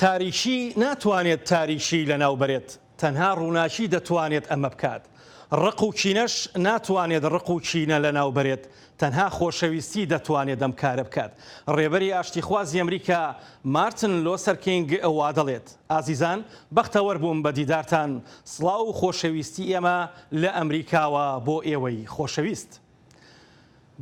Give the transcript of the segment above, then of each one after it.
تاریشی ناتوانێت تاریشی لەناو بەرێت، تەنها ڕووناچی دەتوانێت ئەمە بکات. ڕق و کینەش ناتوانێت ڕق و کینە لەناو بەرێت، تەنها خۆشەویستی دەتوانێت ئەم کارە بکات. ڕێبەری ئاشتیخوازی ئەمریکا مارتن لۆسەر کینگ وا دەڵێت: ئازیزان، بەختەوەر بووم بە دیدارتان. سڵاو و خۆشەویستی ئێمە لە ئەمریکاوە بۆ ئێوەی خۆشەویست.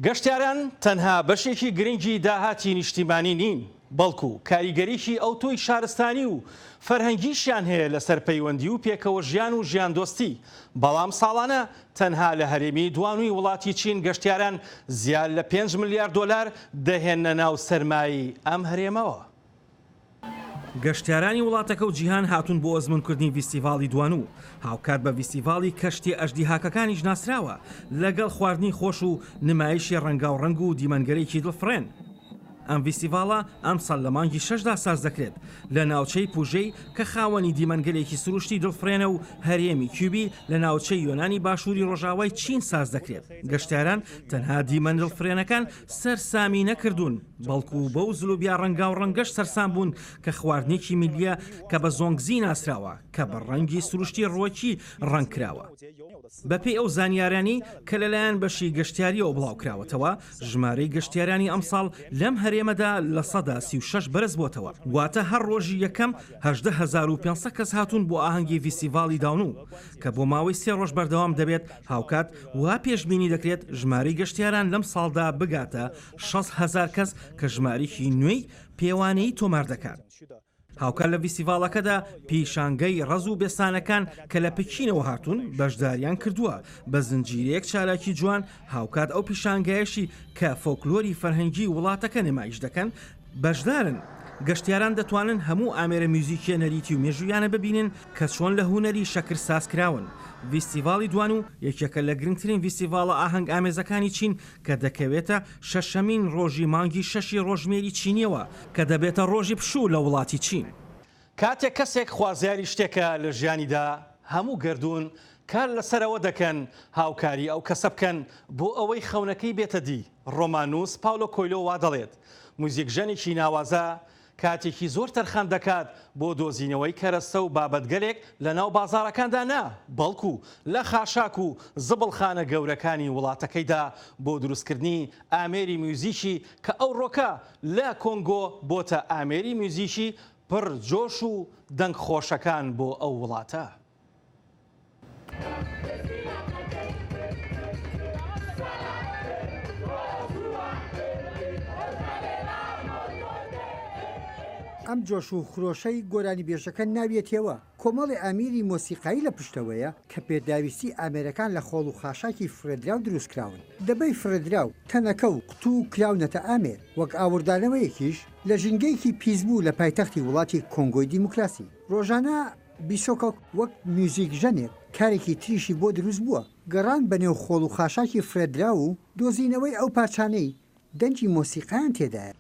گەشتیاران تەنها بەشێکی گرنگی داهاتی نیشتیمانی نین، بەڵکو کاریگەریشی ئەوتۆی شارستانی و فەرهەنگیشیان هەیە لەسەر پەیوەندی و پێکەوە ژیان و ژیان دۆستی. بەڵام ساڵانە تەنها لە هەرێمی دوانووی وڵاتی چین گەشتیاران زیاد لە 5 ملیار دۆلار دەهێنە ناو سەرمایی ئەم هەرێمەوە. گەشتیارانی وڵاتەکە و جیهان هاتوون بۆ ئەزمونکردنی ڤیستیڤاڵی دوانوو. هاوکات بە ڤیستیڤاڵی کەشتی ئەژدیهاکەکانیش ناسراوە لەگەڵ خواردنی خۆش و نمایشی ڕەنگاوڕەنگ و دیمەنگەرێکی دڵفڕێن. ئەم ڤیستیڤاڵە ئەم ساڵ لە مانگی 6دا ساز دەکرێت لە ناوچەی پوژەی کە خاوەنی دیمەنگەلێکی سروشتی دڵفرێنە و هەرێمی کیوبی لە ناوچەی یۆنانی باشووری ڕۆژاوای چین ساز دەکرێت. گەشتیاران تەنها دیمەن دڵفرێنەکان سەرسامی نەکردوون، بەڵکو بەو زلوبیا ڕەنگاو ڕەنگەش سەرسام بوون کە خواردنێکی میلیە کە بە زۆنگزی ناسراوە کە بە ڕەنگی سروشتی ڕۆکی ڕەنگکراوە. بەپێی ئەو زانیارانی کە لەلایەن بەشی گەشتیاریەوە بڵاوکراوەتەوە، ژمارەی گەشتیارانی ئەمساڵ لەم هەرێمەدا لە 36 بەرز بۆتەوە. واتە هەر ڕۆژی یەکەم 18,500 کەس هاتوون بۆ ئاهەنگی ڤیستیڤاڵی داونوو کە بۆ ماوەی 3 ڕۆژ بەردەوام دەبێت. هاوکات وا پێشبینی دەکرێت ژمارەی گەشتیاران لەم ساڵدا بگاتە 6,000 کەس کە ژمارەی نوێی پێوانەی تۆمار دەکات. هاوکات لە ڤیستیڤاڵەکەدا پیشانگەی ڕەز و بێستانەکان کە لە پکینەوە هاتوون بەشداریان کردووە بە زنجیرەیەک چالاکی جوان. هاوکات ئەو پیشانگایشی کە فۆکلۆری فەرهەنگی وڵاتەکە نمایش دەکەن بەشدارن. گەشتیاران دەتوانن هەموو ئامێرە میوزیکی نەریتی و مێژویانە ببینن کە چۆن لە هوەری شەکر سازکراون. ڤیستیڤاڵی دوانوو یەکێکە لە گرنگترین ڤیستیڤاڵە ئاهەنگ ئامێزەکانی چین کە دەکەوێتە شەشەمین ڕۆژی مانگی 6 ڕۆژمێری چینیەوە کە دەبێتە ڕۆژی پشوو لە وڵاتی چین. کاتێک کەسێک خوازیاری شتێکە لە ژیانیدا، هەموو گردون کار لەسەرەوە دەکەن هاوکاری ئەو کەسە بکەن بۆ ئەوەی خەونەکەی بێتە دی. ڕۆمانوس پاولۆ کۆیلۆ وا دەڵێت: موزیکژەنێکی ناوازە کاتێکی زۆر تەرخان دەکات بۆ دۆزینەوەی کەرەستە و بابەتگەلێک لە ناو بازاڕەکاندا نا، بەڵکو لە خاشاک و زبڵخانە گەورەکانی وڵاتەکەیدا بۆ دروستکردنی ئامێری میوزیکی کە ئەو ڕۆکە لە کۆنگۆ بۆتە ئامێری میوزیکی پڕ جۆش و دەنگ خۆشەکان بۆ ئەو وڵاتە. ئەم جۆش و خرۆشەی گۆرانی بێژەکە ناوێتەوە کۆمەڵی ئامیری مۆسیقایی لە پشتەوەیە کە پێداویستی ئامێرەکان لە خۆڵ و خاشاکی فرێدراو دروستکراون. دەبەی فرێدراو تەنەکە و قوتو و کراونەتە ئامێر وەک ئاوردانەوەیەکیش لە ژینگەیەکی پیسبوو لە پایتەختی وڵاتی کۆنگۆی دیموکراسی. ڕۆژانە بیسۆکە وەک میوزیکژەنێک کارێکی تریشی بۆ دروست بووە، گەڕان بەنێو خۆڵ و خاشاکی فرێدراو و دۆزینەوەی ئەو پارچانەی دەنجی مۆسیقیان تێدایە.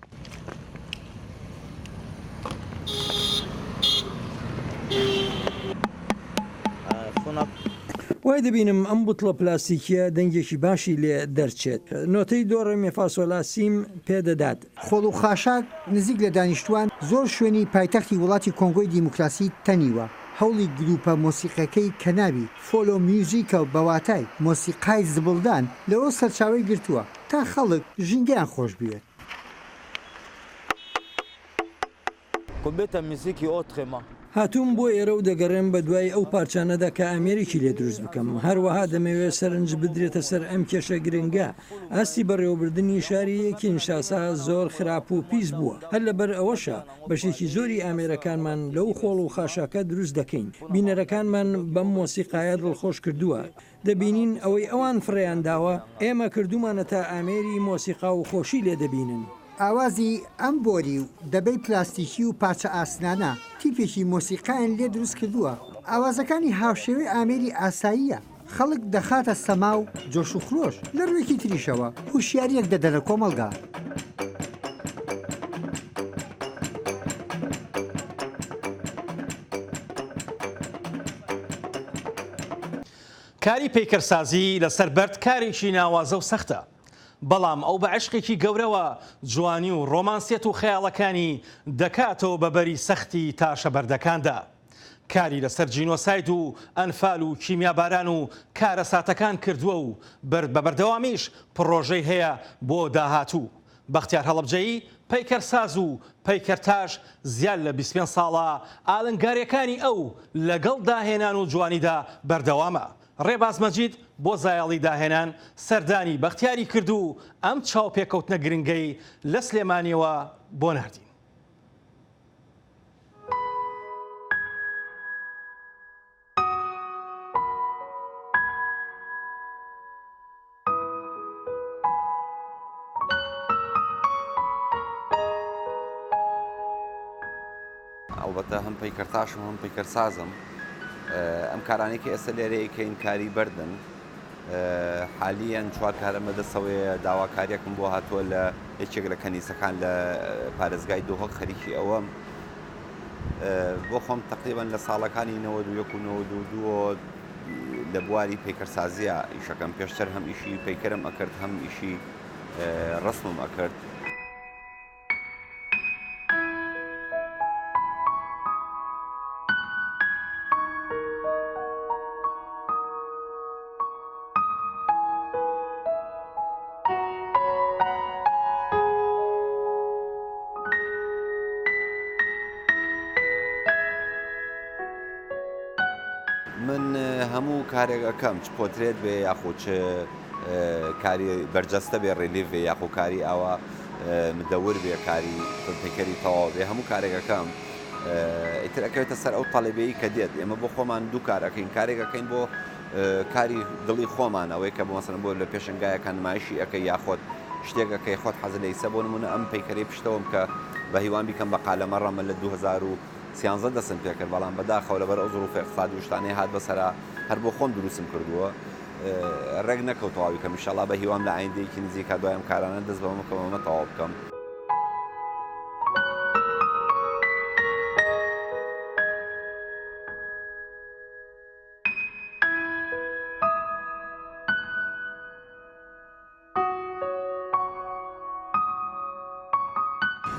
وای دەبینم ئەم بوتڵە پلاستیکیە دەنگێکی باشی لێ دەرچێت. نۆتەی دۆڕە مێفاسۆلاسیم پێدەدات. خۆڵ و خاشاک نزیک لە دانیشتوان زۆر شوێنی پایتەختی وڵاتی کۆنگۆی دیموکراسی تەنیوە. هەوڵی گروپە مۆسیقەکەی کەناوی فۆلۆ میوزیکە و بەواتای مۆسیقای زبڵدان لەوە سەرچاوی گرتووە تا خەڵک ژینگەیان خۆش بوێت. هاتووم بۆ ئێرە و دەگەڕێم بە دوای ئەو پارچانەدا کە ئامێرێکی لێ دروست بکەم. هەروەها دەمەوێت سەرنج بدرێتە سەر ئەم کێشە گرنگە. ئاستی بەڕێوەبردننی شاری کینشاسا زۆر خراپ و پیس بووە. هەر لەبەر ئەوەشە بەشێکی زۆری ئامێرەکانمان لەو خۆڵ و خاشاکە دروست دەکەین. بینەرەکانمان بەم مۆسیقایە دڵخۆش کردووە. دەبینین ئەوەی ئەوان فڕێیان داوە ئێمە کردومانە تا ئامێری مۆسیقا و خۆشی لێ دەبینن. ئاوازی ئەم بۆری و دەبەی پلاستیکی و پارچە ئاسنانە تیپێکی مۆسیقایان لێ دروست کردووە. ئاوازەکانی هاوشێوەی ئامێری ئاساییە. خەڵک دەخاتە سەما و جۆش و خرۆش لە ڕوویەکی تریشەوە هوشیاریەک دەدەنە کۆمەڵگا. کاری پەیکەرسازی لەسەر بەرد کارێکی ناوازە و سەختە. بەڵام ئەو بە عشقێکی گەورەوە جوانی و ڕۆمانسیەت و خەیاڵەکانی دەکاتەوە بەبەری سەختی تاشە بەردەکاندا. کاری لەسەر جینۆساید و ئەنفال و کیمیاباران و کارە ساتەکان کردووە و بە بەردەوامیش پڕۆژەی هەیە بۆ داهاتوو. بەختیار هەڵەبجەیی پەیکەرساز و پەیکەرتاش زیاد لە 25 ساڵە ئاڵنگاریەکانی ئەو لەگەڵ داهێنان و جوانیدا بەردەوامە. ڕێباز مەجید بۆ زایاڵی داهێنان سەردانی بەختیاری کرد و ئەم چاوپێکەوتنە گرنگەی لە سلێمانیەوە بۆ ناردین. ئەڵبەتە هەم پەیکەرتاشم هەم پەیکەرسازم. ئەم کارانەی کە ئێستا لێرەیەکەین کاری بەردن. حالیان چوار کارەمە دەسەوەیە داواکاریەکم بۆ هاتووە لە یەکێک لە کەنیسەکان لە پارێزگای دۆهەق خەریکی ئەوەم. بۆ خۆم تقریبان لە ساڵەکانی 91 و 92 لە بواری پەیکەرسازیە ئیشەکەم. پێشتر هەم ئیشی پەیکەرم ئەکرد هەم ئیشی ڕسمم ئەکرد. من هەموو کارێکەکەم چ پۆترێت بێ یاخود چ کاری بەرجەستە بێ ڕێلیڤ بێ یاخود کاری ئاوا مدەور بێ کاری پەیکەری تەواو بێ هەموو کارێکەکەم ئیتر ئەکەوێتە سەر ئەو تەڵێبەیی کە دێت. ئێمە بۆ خۆمان دوو کارەکەین. کارێکەکەین بۆ کاری دڵی خۆمان ئەوەی کە بۆ مەسەڵەن بۆ لە پێشنگایەکان نمایشی ئەەکەی یاخۆت شتێکەکەی خۆت حەزت لە ئیسە بۆ نمونە ئەم پەیکەرەی پشتەوەم کە بە هیوان بیکەم بە قالەمە ڕەمە لە 2013 دەستم پێ کرد بەڵام بەداخەوە لەبەر ئەو زۆروفی اقتصادی و شتانەی هات بەسەرا هەر بۆ خۆم دروستم کردووە. ڕێک نەکەوتەواوی کەم ئینشاڵڵا بە هیوام لە ئایندەیەکی نزیکا دوای ئەم کارانە دەست بەمە کەمەمە تەواو بکەم.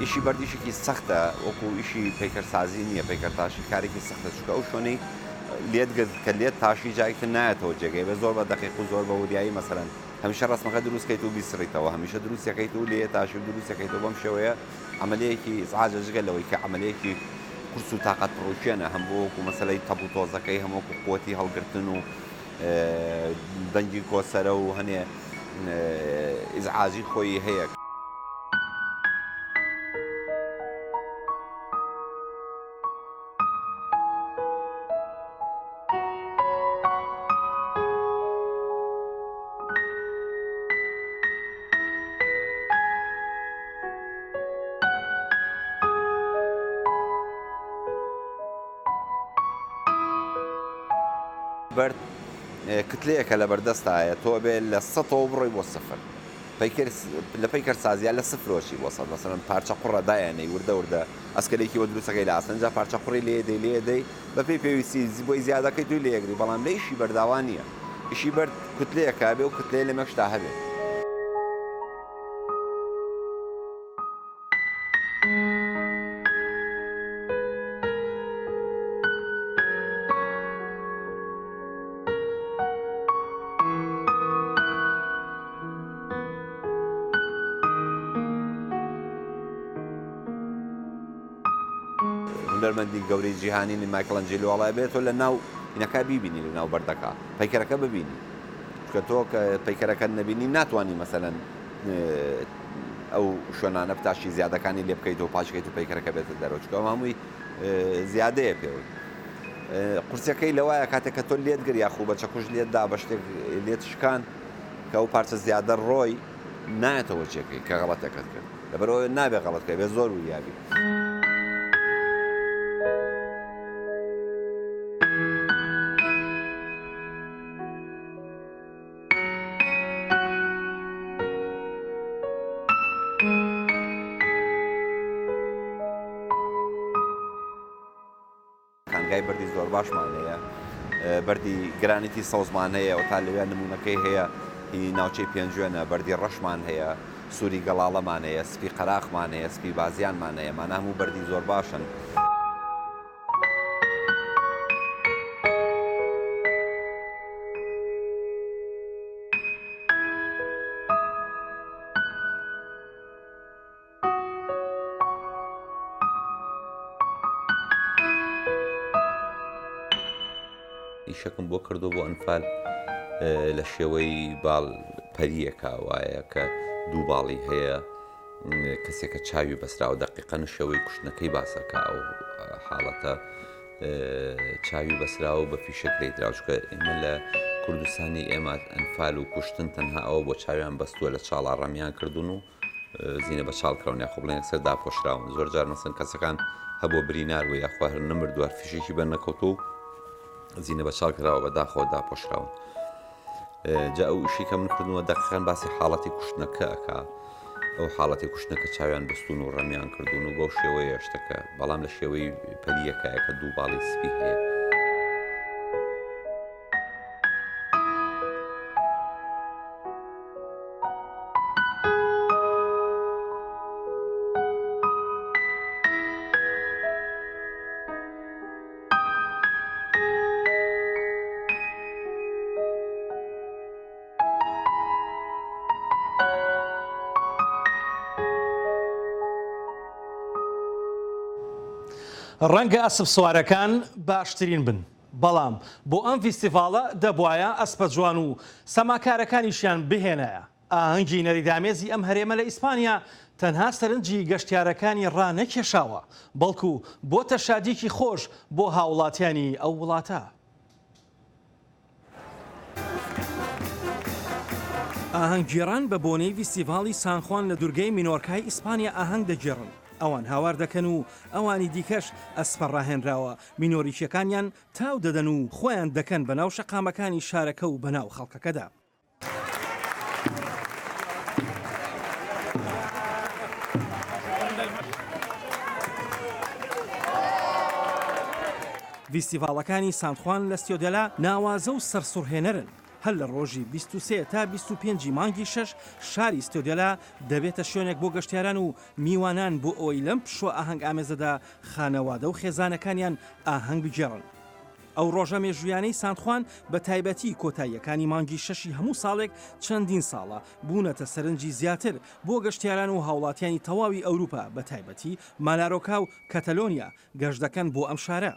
ئیشی بەردیشێکی سەختە وەکو ئیشی پەیکەرسازی نییە. پەیکەرتاشی کارێکی سەختە چکە ئەو شوێنەی لێت کە لێت تاشی جایتر نایەتەوە جێگەی بە زۆر بە دەقیق و زۆر بە وریایی مەسەرەن هەمیشە ڕستمەکە دروستکەیت و بیسڕیتەوە هەمیشە دروستەکەیت و لێ تاشی و دروستەکەیتەوە. بەم شێوەیە عملەیەکی ئیزعاجە جگە لەوەی کە عملەیەکی قورس و تاقەت پڕۆشێنە هەم بۆ وەکو مەسەلەی تەب و تۆزەکەی هەم وەکو قووەتی هەڵگرتن و دەنگی کۆسەرە و هەنێ ئیزعاجی خۆی هەیە. بەرد کتلەیەکە لە بەردەستایە تۆ بێ لە 100ەوە بڕۆی بۆ سفر. لە پەیکەرسازیە لە سفرۆشی بۆ 100 مەسەڵەن پارچە قوڕە دایانەی وردە وردە ئەسکەلێکی وە دروستەکەی لە ئاسنجا پارچە قوڕی لێدەی بە پێی پێویستی بۆی زیادەکەی توی لێگری بەڵام لە ئیشی بەرداوان نییە. ئیشی بەرد کتلەیەکە بێ و کتلەیە لە مەشتا هەبێت. هونەرمەندی گەورەی جیهانی مایکڵەنجێلۆ وڵای بێتەوە لە ناو هینەکە بیبینی لە ناو بەردەکە پەیکەرەکە ببینی کە تۆ کە پەیکەرەکە نەبینی ناتوانانی مەسەلەن ئەو شوێنانە پتاشی زیادەکانی لێ بکەیت و پاشکەیت و پەیکەرەکە بێتە دەرەوە چکە هەمووی زیادەیە پێوە. قورسەکەی لەوایە کاتێک کە تۆ لێت گەری یاخوو بە چەکوش لێتدا بە شتێک لێت شکان کە ئەو پارچە زیادە ڕۆی نایەتەوە چێکەی کە غەڵەتەکەت کرد لەبەرەوە نابێ غەڵەتکە بێ زۆر وریابی. کانگای بەردی زۆر باشمان هەیە بەردی گرانیتی سەوزمان هەیە و تا لەوێ نمونونەکەی هەیە هی ناوچەی پێنجوێنە بەردی ڕەشمان هەیە سووری گەڵاڵەمان هەیە سپی قەراقمان هەیە سپی بازیانمان هەیە مانە هەموو بەردی زۆر باشن. ئیشەکەم بۆ کردو بۆ ئەنفال لە شێوەی باڵ پەریەکە وایە کە دوو باڵی هەیە کەسێکە چاوی بەسراوە دەقیقەن شێوەی کوشتنەکەی باسەکە ئەو حاڵەتە چاوی بەسراوە بە فیشک لێدراوچکە ئێمە لە کوردستانی ئێمە ئەنفال و کوشتن تەنها ئەوە بۆ چاویان بەستووە لە چاڵا ڕەمیان کردوون و زیینە بە چاڵکەون یا خۆ بڵێن سەر داپۆشراون زۆر جار مەسن کەسەکان هەبوو برینار و یاخوا هەر نەمردووە فیشێکی بەر نەکەوتو زیینە بە چاڵکراوە بەداخۆ داپۆشراون. جا ئەو ئیشی کە من کردووە دەقیقەن باسی حاڵەتی کوشتنەکە ئەکا ئەو حاڵەتی کوشتنەکە چاویان بستون و ڕەمیان کردوون و بەو شێوەیە شتەکە بەڵام لە شێوەی پەریەکایە کە دوو باڵی سپی هەیە. ڕەنگە ئەسپ سوارەکان باشترین بن بەڵام بۆ ئەم فیستیڤاڵە دەبوایە ئەسپە جوان و سەماکارەکانیشیان بهێنایە. ئاهەنگی نەریدامێزی ئەم هەرێمە لە ئیسپانیا تەنها سەرنجی گەشتیارەکانی ڕانەکێشاوە بەڵکو بۆتە شادیکی خۆش بۆ هاوڵاتیانی ئەو وڵاتە. ئاهەنگگێڕان بە بۆنەی فیستیڤاڵی سانخوان لە دوورگەی مینۆرکای ئیسپانیا ئاهەنگ دەگێڕن. ئەوان هاوار دەکەن و ئەوانی دیکەش ئەسپە ڕاهێنراوە مینۆریکیەکانیان تاو دەدەن و خۆیان دەکەن بە ناو شەقامەکانی شارەکە و بەناو خەڵکەکەدا. فیستیڤاڵەکانی سانخوان لە ستیۆدەلا ناوازە و سەرسوڕهێنەرن. هەر لە ڕۆژی 23 تا 25 مانگی 6 شاری ستۆدیۆلا دەبێتە شوێنێک بۆ گەشتیاران و میوانان بۆ ئەوەی لەم پشوە ئاهەنگ ئامێزەدا خانەوادە و خێزانەکانیان ئاهەنگ بگێڕن. ئەو ڕۆژە مێژویانەی سانخوان بە تایبەتی کۆتاییەکانی مانگی 6 هەموو ساڵێک چەندین ساڵە بوونەتە سەرنجی زیاتر بۆ گەشتیاران و هاوڵاتیانی تەواوی ئەوروپا بە تایبەتی مالارۆکا و کەتەلۆنیا گەشت دەکەن بۆ ئەم شارە.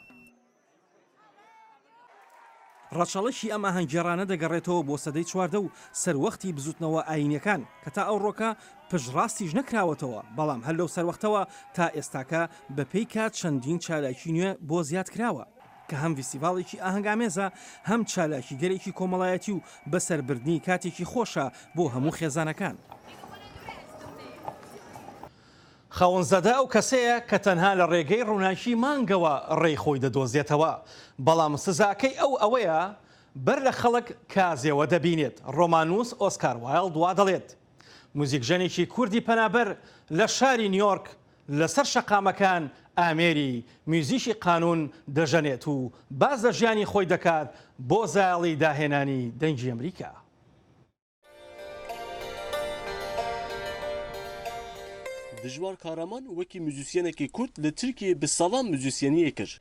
ڕەچەڵەکی ئەم ئاهەنگگێڕانە دەگەڕێتەوە بۆ سەدەی چواردە و سەروەختی بزوتنەوە ئاینیەکان کە تا ئەو ڕۆکە پشڕاستیش نەکراوەتەوە بەڵام هەر لەو سەروەختەوە تا ئێستاکە بەپێی کات چەندین چالاکی نوێ بۆ زیاد کراوە کە هەم فیستیڤاڵێکی ئاهەنگامێزە هەم چالاکی گەرێکی کۆمەڵایەتی و بەسەربردنی کاتێکی خۆشە بۆ هەموو خێزانەکان. خەونزەدا ئەو کەسەیە کە تەنها لە ڕێگەی ڕووناکی مانگەوە ڕێی خۆی دەدۆزێتەوە بەڵام سزاکەی ئەوەیە بەر لە خەڵک کازێوە دەبینێت. ڕۆمانوس ئۆسکار وایلد وا دەڵێت موزیکژەنێکی کوردی پەنابەر لە شاری نیویۆرک لەسەر شەقامەکان ئامێری میوزیکی قانون دەژەنێت و باز لە ژیانی خۆی دەکات بۆ زایڵی داهێنانی دەنگی ئەمریکا. دژوار کارەمان وەکی موزیسیەنێکی کورد لە تورکیە بە ساڵان موزیسیەنیە کرد.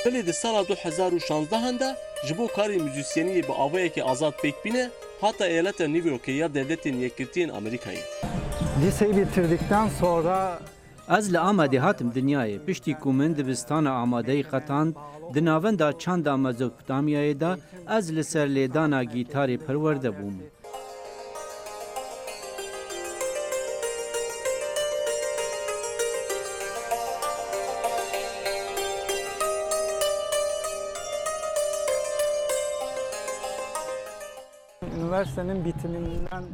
بەلێ لە ساڵا 2016 ji bo karê müzisyeniyê bi avayekî azad pêk bîne hata eyaleta Nîvyokê ya devletên Yekîtiyên Amerîkayê. Liseyi bitirdikten sonra Ez li Amedê hatim dinyayê piştî ku min dibistana Amadeyê qetand di navenda çanda Mezopotamyayê de ez li ser lêdana gîtarê perwerde bûm. üniversitenin bitiminden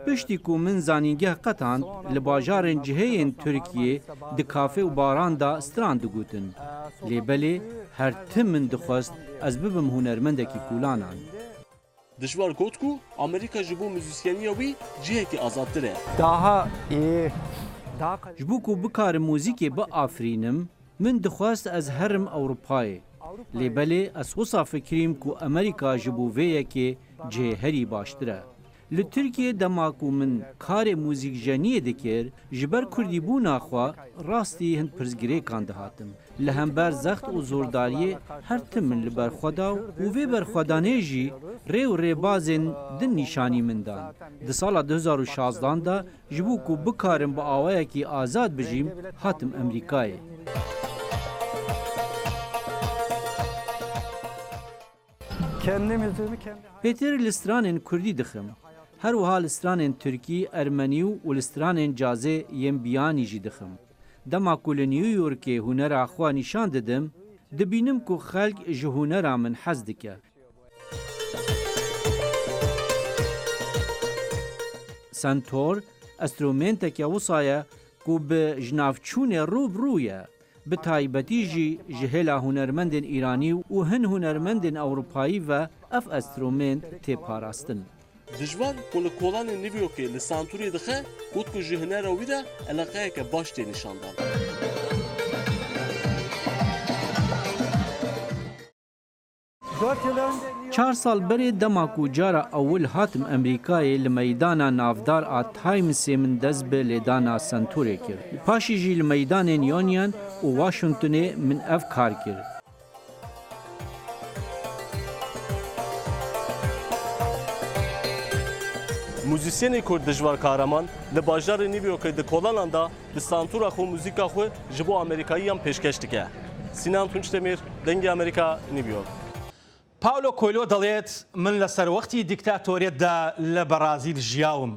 Piştî ku min zanîngeh qetand li bajarên ciheyên Tirkiyê di kafê û baran da stran digotin. Lêbelê her tim min dixwest ez bibim hunermendekî kulanan. Dijwar got ku Amerîka ji bo müzisyeniya wî cihekî azadtir e. daha iyi Ji bo ku bikarim mûzîkê biafrînim min dixwest ez herim Ewropayê. لێبەلێ ئەس وسا فکریم و ئەمریکا ji bo vêyekê cêherî baştir e. Li Tirkiye dema ku min karê mûzik jeniyê dikir, ji ber Kurdîbûna xwe rastî hin pirsgirêkan dihatim. Li hember zext û zordariyê her tim min li ber xwe da û vê berxwedanê jî rê û rêbazên din nîşanî min dan. Di sala 2016 da ji bo ku bikarim bi awayekî azad bijîm, hatim Emerîkayê. Pêtêr li stranên Kurdî dixim. Her wiha li stranên Tirkî, Ermenî û li stranên cazê yên biyanî jî dixim. Dema ku li New Yorkê hunera xwe nîşan didim, dibînim ku xelk ji hunera min hez dike. Sentor, estrûmenteke wisa ye ku bi jinavçûnê rûbirû ye. Bi taybetî jî ji hêla hunermendên Îranî û hin hunermendên Ewropayî ve ev estrûment tê parastin. Dijvar ku li kolanên New Yorkê li santûrê dixe û ku ji hunera wî de eleqeyeke baş tê nîşandan. Çar sal berê dema ku cara ewil hatim Emerîkayê li meydana navdar a Timesê min dest bi lêdana sentûrê kir. Paşî jî li meydanên Union û Washingtonê min ev kar kir. Müzisyenê Kurd dijwar karaman li bajarê New Yorkê di kolanan da bi santûra xwe muzîka xwe ji bo Amerîkayiyan pêşkeş dike. Sinan Tunçdemir, Dengê Amerîka, New York. پاولۆ کۆیلۆ دەڵێت من لە سەروەختی دیکتاتۆریەتدا لە بەرازیل ژیاوم.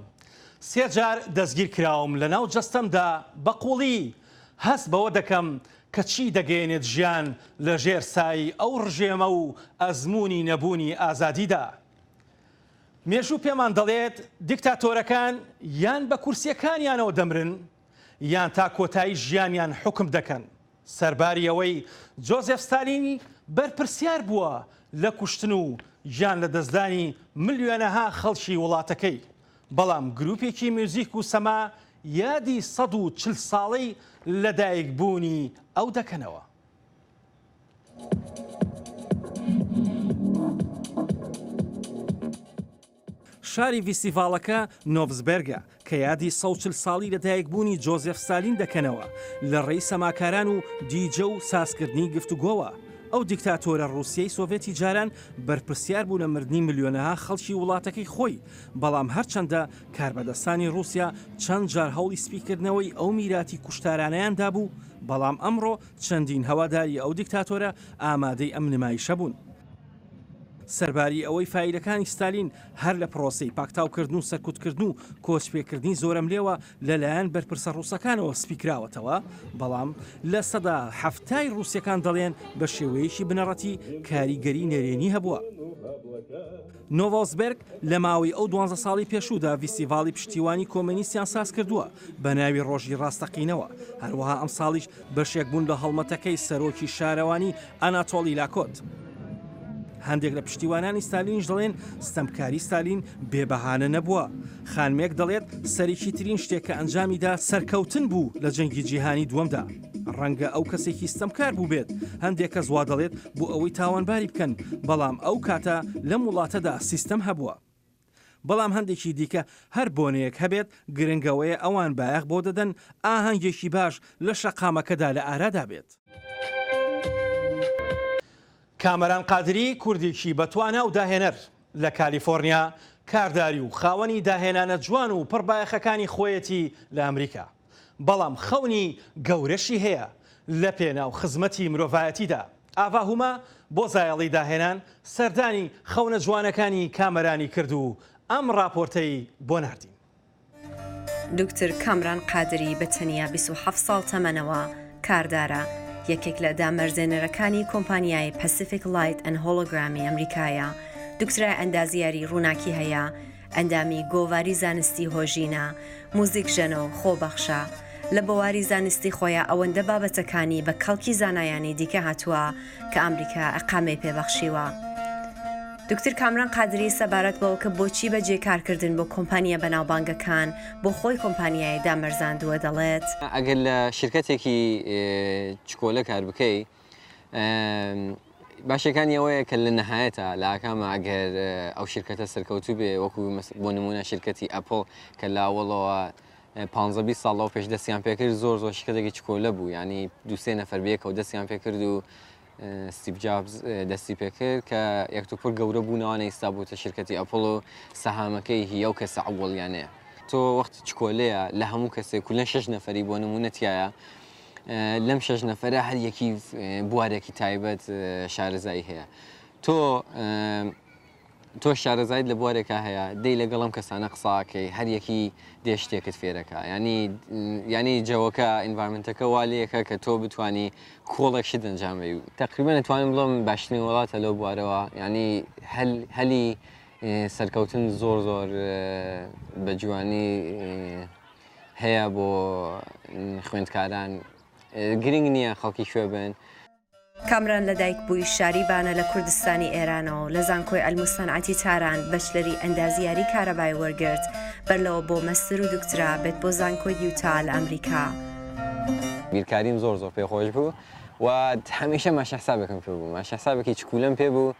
سێ جار دەستگیر کراوم لە ناو جەستەمدا بەقوڵی هەست بەوە دەکەم کە چی دەگەێنێت ژیان لە ژێر سای ئەو ڕژێمە و ئەزمموی نەبوونی ئازادیدا. مێژوو پێمان دەڵێت دیکتاتۆرەکان یان بە کورسیەکانیانەوە دەمرن یان تا کۆتایی ژیانیان حکم دەکەن. سەرباری ئەوەی جۆزێف ستالینی بەرپرسیار بووە لە کوشتن و ژیان لە دەستدانی ملیۆنەها خەڵکی وڵاتەکەی. بەڵام گروپێکی میوزیک و سەما یادی 140 ساڵەی لەدایکبوونی ئەو دەکەنەوە. شاری ڤیسیڤالەکە نۆڤزبێرگە کە یادی 140 ساڵی لەدایکبوونی جۆزێف ستالین دەکەنەوە لە ڕێی سەماکاران و دیجە و سازکردنی گفتوگۆوە. ئەو دیکتاتۆرە ڕوسیای سۆڤێتی جاران بەرپرسیار بوو لە مردنی ملیۆنەها خەڵکی وڵاتەکەی خۆی. بەڵام هەرچەندە کاربەدەستانی رووسیا چەند جار هەوڵی سپیکردنەوەی ئەو میراتی کوشتارانەیاندا بوو، بەڵام ئەمڕۆ چەندین هەواداری ئەو دیکتاتۆرە ئامادەی ئەم نمایشە بوون. سەرباری ئەوەی فایلەکانی ستالین هەر لە پرۆسەی پاکتاوکردن و سەرکوتکردن و کۆچپێکردنی زۆرم لێوە لەلایەن بەرپرسە ڕووسەکانەوە سپیکراوەتەوە، بەڵام لە سەدا هەفتای ڕووسیەکان دەڵێن بە شێوەیەکی بنەڕەتی کاریگەری نەرێنی هەبووە. نۆڤۆزبێرگ لە ماوەی ئەو 12 ساڵی پێشوودا ڤیسیڤاڵی پشتیوانی کۆمەنیستیان ساز کردووە بە ناوی ڕۆژی ڕاستەقینەوە. هەروەها ئەم ساڵیش بەشێک بوون لە هەڵمەتەکەی سەرۆکی شارەوانی ئەناتۆلی لاکۆت. هەندێک لە پشتیوانانی ستالینش دەڵێن ستەمکاری ستالین بێبەهانە نەبووە. خانمێک دەڵێت سەرێکی ترین شتێک کە ئەنجامیدا سەرکەوتن بوو لە جەنگی جیهانی دووەمدا. ڕەنگە ئەو کەسێکی ستەمکار بوو بێت. هەندێک کەس وا دەڵێت بۆ ئەوەی تاوانباری بکەن، بەڵام ئەو کاتە لەم وڵاتەدا سیستەم هەبووە. بەڵام هەندێکی دیکە هەر بۆنەیەک هەبێت گرنگەوەیە ئەوان بایەخ بۆ دەدەن ئاهەنگێکی باش لە شەقامەکەدا لە ئارادا بێت. کامەران قادری کوردێکی بەتوانە و داهێنەر لە کالیفۆرنیا کارداری و خاوەنی داهێنانە جوان و پڕبایەخەکانی خۆیەتی لە ئەمریکا. بەڵام خەونی گەورەشی هەیە لە پێناو خزمەتی مرۆڤایەتیدا. ئاڤاهومە بۆ زایەڵی داهێنان سەردانی خەونە جوانەکانی کامەرانی کرد و ئەم راپۆرتەی بۆ ناردین. دکتر کامران قادری بە تەنیا 27 ساڵ تەمەنەوە کاردارە. یەکێک لە دامەرزێنەرەکانی کۆمپانیای پەسیفیک لایت ئەند هۆلۆگرامی ئەمریکایە. دکترای ئەندازیاری ڕووناکی هەیە، ئەندامی گۆواری زانستی هۆژینە، موزیک ژەنە و خۆبەخشە. لە بۆواری زانستی خۆیان ئەوەندە بابەتەکانی بە کەڵکی زانایانی دیکە هاتووە کە ئەمریکا ئەقامەی پێبەخشیوە. دکتر کامران قادری سەبارەت بەوە کە بۆچی بە جێکارکردن بۆ کۆمپانیە بەناوبانگەکان بۆ خۆی کۆمپانیای دامەرزاندووە دەڵێت. ئەگەر لە شرکەتێکی چکۆلە کار بکەی باشەکانی ئەوەیە کە لە نەهایەتە لە ئاکامە ئەگەر ئەو شرکەتە سەرکەوتوو بێ وەکو بۆ نمونە شرکەتی ئەپڵ کە لاوەڵەوە 15 ساڵەوە پێش دەستیان پێکرد زۆر شرکەتێکی چکۆلە بوو ینی دووسێ نەفەر بەیەکەوە دەستیان پێکرد و ستیڤ جابز دەستی پێکرد کە یەکتوپڕ گەورە بوونەوەی ئێستا بووتە شرکەتی ئەپڵ و سەهامەکەی هیە و کەسە ئەوڵیانەیە تۆ وەختی چکۆلەیە لە هەموو کەسێک و لە 6 نەفەری بۆ نمونەتیایە لەم 6 نەفەرە هەر یەکی بوارێکی تایبەت شارەزایی هەیە تۆ شارەزایت لە بوارێکە هەیە دەی لەگەڵم کەسانە قساکەی هەر یەکی دێشتێکت فێرەکە ینی جەوەکە ئینڤارمنتەکە والەیەکە کە تۆ بتانی کۆڵێکشت ئەنجامەی و تقریبا نتوانم بڵم باشترین وڵاتە لەو بوارەوە ینی هەلی سەرکەوتن زۆر بە جوانی هەیە بۆ خوێندکاران گرنگ نییە خەڵکی کوێ بن. کامران لەدایک بووی شاریبانە لە کوردستانی ئێرانەوە لە زانکۆی ئەلموسەنعەتی تاران بەشلەری ئەندازیاری کارەبای وەرگرت بەرلەوە بۆ مەستر و دکترا بێت بۆ زانکۆی یوتا لە ئەمریکا. بیرکاریم زۆر پێخۆش بوو و هەمیشە ماشەحسابێکم پێ بوو ماشەحسابێکی چکولم پێ بوو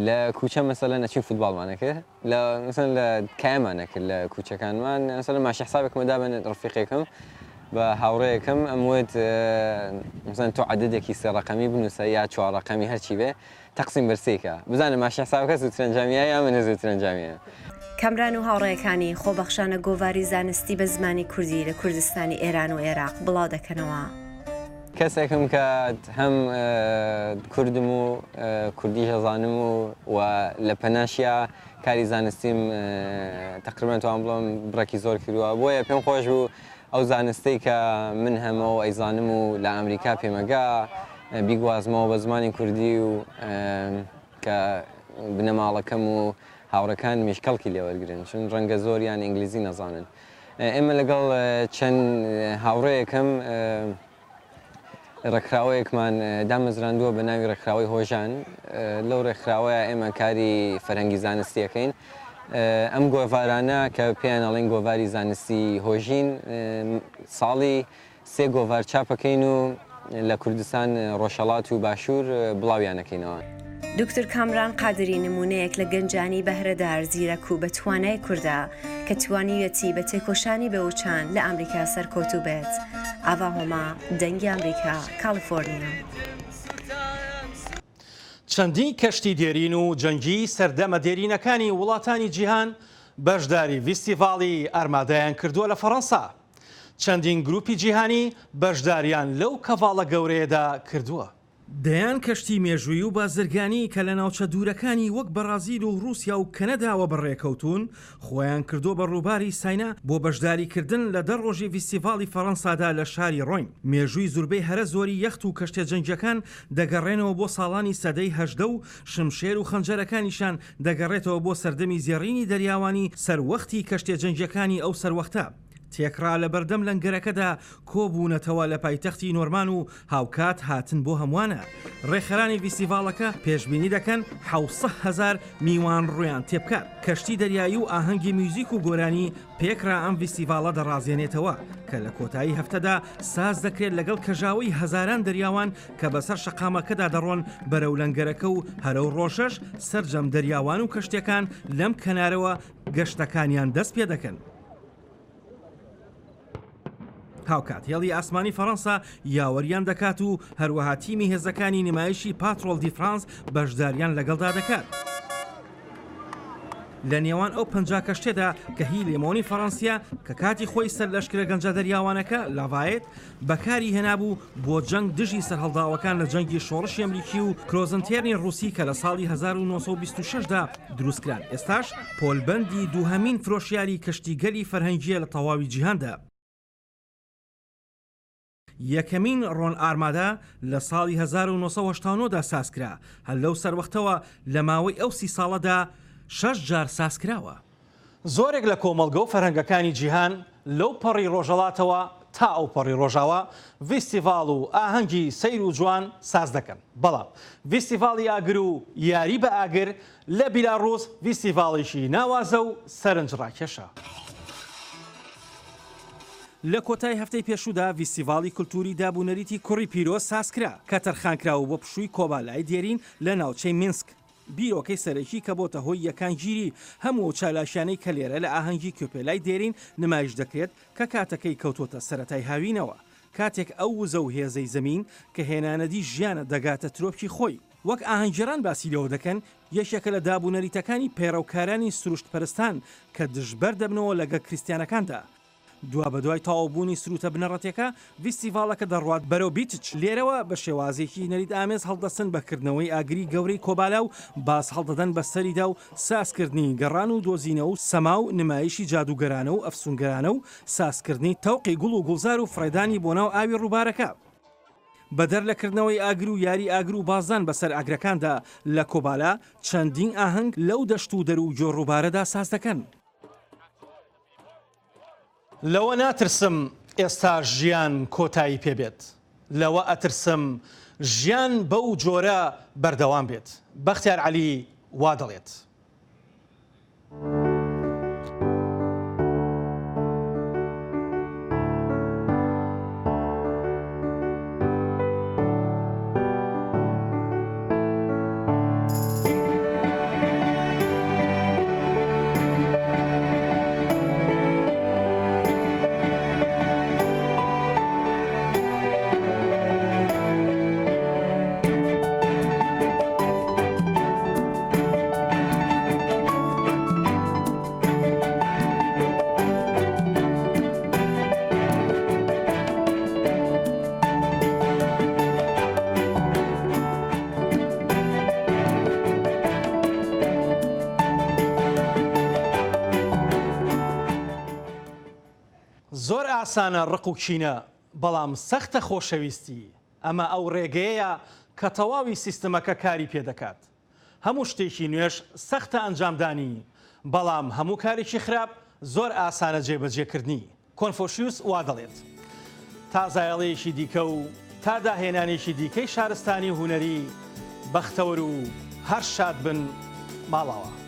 لە کوچە مەسەلە نەچین فوتباڵمانەکە لە کایمانەکرد لە کوچەکانمان مەسەلە ماشەحسابێکمەدا بن ڕفیقێکم بە هاوڕەیەکەم ئەموت مثلا تۆ عەدەدێکی سێ ڕەقەمی بنووسە یا 4 ڕەقەمی هەرچی بێ تەقسیم بەرسێکە بزانە ماشەحسابەکە زووتر ئەنجامیە یا منە زووتر ئەنجامیە. کامران و هاوڕێیەکانی خۆبەخشانە گۆڤاری زانستی بە زمانی کوردی لە کوردستانی ئێران و عێراق بڵاو دەکەنەوە. کەسێکم کە هەم کوردم و کوردی هەزانم و لە پەناشیا کاری زانستیم تقریبا توان بڵم بڕێکی زۆر کردووە بۆیە پێم خۆش بوو ئەو زانستەی کە من هەمەوە ئەیزانم و لە ئەمریکا پێمەگا بیگوازمەوە بە زمانی کوردی و کە بنەماڵەکەم و هاوڕەکان مشکەڵکی لێوەرگرن چون ڕەنگە زۆریان ئینگلیزی نەزانن. ئێمە لەگەڵ چەند هاوڕەیەکەم ڕێکخراوەیەکمان دامەزراندووە بە ناوی ڕێکخراوەی هۆژان لەو ڕێکخراوەیە ئێمە کاری فەرهەنگی زانستیەکەین. ئەم گۆڤارانە کە پێیان ئەڵێن گۆڤاری زانستی هۆژین ساڵی 3 گۆڤار چاپەکەین و لە کوردستان ڕۆژهەڵات و باشوور بڵاویانەکەینەوە. دکتر کامران قادری نمونەیەک لە گەنجانی بەهرەدار زیرەک و بە توانای کووردا کە توانیوێتی بە تێکۆشانی بەوچان لە ئەمریکا سەرکەوتوو بێت. ئاوا هۆما دەنگی ئەمریکا کالیفۆرنیا. چەندین کەشتی دێرین و جەنگی سەردەمە دێرینەکانی وڵاتانی جیهان بەشداری ڤیستیڤاڵی ئارمادایان کردووە لە فەڕەنسا. چەندین گروپی جیهانی بەشداریان لەو کەڤاڵە گەورەیەدا کردووە. دەیان کەشتی مێژووی و بازرگانی کە لە ناوچە دوورەکانی وەک بەرازیل و رووسیا و کەنەداوە بەڕێکەوتون خۆیان کردو بە ڕووباری ساینا بۆ بەشداریکردن لە 10 ڕۆژی ڤیستیڤاڵی فەڕەنسادا لە شاری ڕۆین. مێژووی زوربەی هەرە زۆری یەخت و کەشتە جەنگیەکان دەگەڕێنەوە بۆ ساڵانی سەدەی هەژدە و شمشێر و خەنجەرەکانیشان دەگەڕێتەوە بۆ سەردەمی زێڕینی دەریاوانی سەروەختی کەشتە جەنگیەکانی ئەو سەروەختە. تێکرا لە بەردەم لەنگەرەکەدا کۆبوونەتەوە لە پایتەختی نۆرمان و هاوکات هاتن بۆ هەمووانە. ڕێخەرانی ڤیستیڤاڵەکە پێشبینی دەکەن 700,000 میوان ڕویان تێبکات. کەشتی دەریایی و ئاهەنگی میوزیک و گۆرانی پێکرا ئەم ڤیستیڤاڵە دەڕازێنێتەوە کە لە کۆتایی هەفتەدا ساز دەکرێت لەگەڵ کەژاوی هەزاران دەریاوان کە بەسەر شەقامەکەدا دەڕۆن بەرەو لەنگەرەکە و هەرەو ڕۆژەش سەرجەم دەریاوان و کەشتەکان لەم کەنارەوە گەشتەکانیان دەست پێ دەکەن. هاوکات هێڵی ئاسمانی فەڕەنسا یاوەریان دەکات و هەروەها تیمی هێزەکانی نمایشی پاترۆل دی فرانس بەشداریان لەگەڵدا دەکات. لە نێوان ئەو 50 کەشتێدا کە هی لێمۆنی فەڕەنسیا کە کاتی خۆی سەر لەشکرە گەنجە دەریاوانەکە لاڤایەت بەکاری هێنابوو بۆ جەنگ دژی سەرهەڵداوەکان لە جەنگی شۆڕشی ئەمریکی و کرۆزنتێرنی ڕووسی کە لە ساڵی 1926دا دروستکران. ئێستاش پۆلبەندی دووهەمین فرۆشیاری کەشتیگەلی فەرهەنگیە لە تەواوی جیهاندا. یەکەمین ڕۆن ئارمادا لە ساڵی 1970دا سازکرا هەر لەو سەروەختەوە لە ماوەی ئەو 30 ساڵەدا 6 جار سازکراوە. زۆرێک لە کۆمەڵگە و فەرهەنگەکانی جیهان لەو پەڕی ڕۆژەڵاتەوە تا ئەو پەڕی ڕۆژاوە ڤیستیڤاڵ و ئاهەنگی سەیر و جوان ساز دەکەن. بەڵام ڤیستیڤاڵی ئاگر و یاری بە ئاگر لە بیلاڕووس ڤیستیڤاڵێکی ناوازە و سەرنج ڕاکێشە. لە کۆتای هەفتەی پێشودا ڤیستیڤاڵی کولتوری دابوونەریتی کوڕی پیرۆز سازکرا کە تەرخانکراوە بۆ پشووی کۆبالای دێرین لە ناوچەی مینسک. بیرۆکەی سەرەکی کە بۆتە هۆی یەکانگیری هەموو چالاشانەی کە لێرە لە ئاهەنگی کۆپێلای دێرین نمایش دەکرێت کە کاتەکەی کەوتۆتە سەرەتای هاوینەوە. کاتێک ئەو وزە و هێزەی زەمین کە هێنانەدی ژیانە دەگاتە ترۆپکی خۆی. وەک ئاهەنگگێڕان باسی لەوە دەکەن یەکێکە لە دابوونەریتەکانی پێڕەوکارانی سروشت پەرستان کە دژبەر دەبنەوە لەگە کریسیانەکاندا. دوا بە دوای تەواوبوونی سروتە بنەڕەتێکە ڤیستیڤاڵەکە دەڕوات بەرەو بیتچ. لێرەوە بە شێوازێکی نەرید ئامێز هەڵدەستن بەکردنەوەی ئاگری گەورەی کۆبالا و باس هەڵدەدەن بە سەریدا و سازکردنی گەڕان و دۆزینە و سەما و نمایشی جادوگەرانە و ئەفسونگەرانە و سازکردنی تەوقی گوڵ و گوڵزار و فڕێدانی بۆ ناو ئاوی ڕووبارەکە. بەدەر لەکردنەوەی ئاگر و یاری ئاگر و بازان بەسەر ئاگرەکاندا لە کۆبالا چەندین ئاهەنگ لەو دەشت و دەر و جۆ ڕووبارەدا ساز دەکەن. لەوە ناترسم ئێستا ژیان کۆتایی پێبێت، لەوە ئەترسم ژیان بەو جۆرە بەردەوام بێت. بەختیار عەلی وا دەڵێت. زۆر ئاسانە ڕق و کینە، بەڵام سەختە خۆشەویستی. ئەمە ئەو ڕێگەیە کە تەواوی سیستەمەکە کاری پێدەکات. هەموو شتێکی نوێش سەختە ئەنجامدانی، بەڵام هەموو کارێکی خراپ زۆر ئاسانە جێبەجێکردنی. کۆنفۆشیوس وا دەڵێت. تا زایڵەیەکی دیکە و تا داهێنانێکی دیکەی شارستانی هونەری بەختەوەر و هەر شاد بن ماڵەوە.